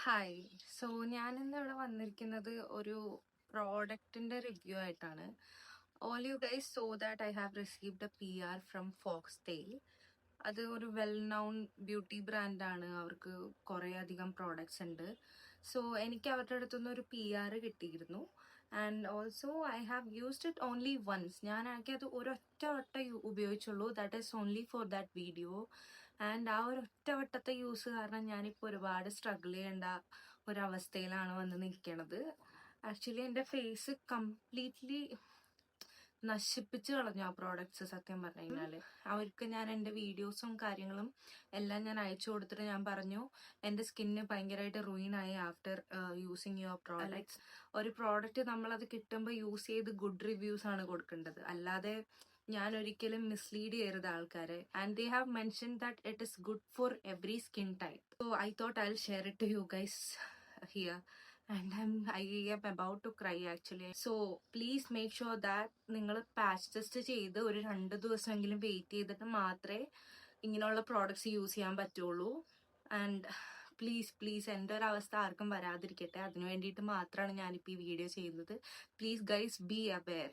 Hi. So ഞാനിന്ന് ഇവിടെ വന്നിരിക്കുന്നത് ഒരു പ്രോഡക്റ്റിന്റെ റിവ്യൂ ആയിട്ടാണ്. All you guys so that I have received a PR from Foxtail. അത് ഒരു വെൽ നോൺ ബ്യൂട്ടി ബ്രാൻഡാണ്. അവർക്ക് കുറേ അധികം പ്രോഡക്ട്സ് ഉണ്ട്. സോ എനിക്ക് അവരുടെ അടുത്തുനിന്ന് ഒരു PR കിട്ടിയിരുന്നു. And also I have used it only once. ഞാനാണെങ്കിൽ അത് ഒരൊറ്റ വട്ടം ഉപയോഗിച്ചുള്ളൂ. That is only for that video. And ആ ഒരു ഒറ്റ വട്ടത്തെ യൂസ് കാരണം ഞാനിപ്പോൾ ഒരുപാട് സ്ട്രഗിൾ ചെയ്യേണ്ട ഒരവസ്ഥയിലാണ് വന്ന് നിൽക്കണത്. ആക്ച്വലി എൻ്റെ ഫേസ് കംപ്ലീറ്റ്ലി നശിപ്പിച്ച് കളഞ്ഞു ആ പ്രോഡക്ട്സ്. സത്യം പറഞ്ഞു കഴിഞ്ഞാൽ അവർക്ക് ഞാൻ എൻ്റെ വീഡിയോസും കാര്യങ്ങളും എല്ലാം ഞാൻ അയച്ചു കൊടുത്തിട്ട് ഞാൻ പറഞ്ഞു എൻ്റെ സ്കിന്ന് ഭയങ്കരമായിട്ട് റൂയിനായി ആഫ്റ്റർ യൂസിങ് യുവർ പ്രോഡക്ട്സ്. ഒരു പ്രോഡക്റ്റ് നമ്മളത് കിട്ടുമ്പോൾ യൂസ് ചെയ്ത് ഗുഡ് റിവ്യൂസ് ആണ് കൊടുക്കേണ്ടത്, അല്ലാതെ ഞാൻ ഒരിക്കലും മിസ്ലീഡ് ചെയ്യരുത് ആൾക്കാരെ. And they have mention that it is good for every skin type. So I thought I will share it to you guys here. And I am about to cry actually. So please make sure that നിങ്ങൾ patch test ചെയ്ത് ഒരു 2 ദിവസമെങ്കിലും wait ചെയ്തിട്ട് മാത്രമേ ഇങ്ങനെയുള്ള products use ചെയ്യാൻ പറ്റുള്ളൂ. And please എൻ്റെ ഒരു അവസ്ഥ ആർക്കും വരാതിരിക്കട്ടെ, അതിനു വേണ്ടിയിട്ട് മാത്രമാണ് ഞാനിപ്പോൾ ഈ വീഡിയോ ചെയ്യുന്നത്. Please guys be aware.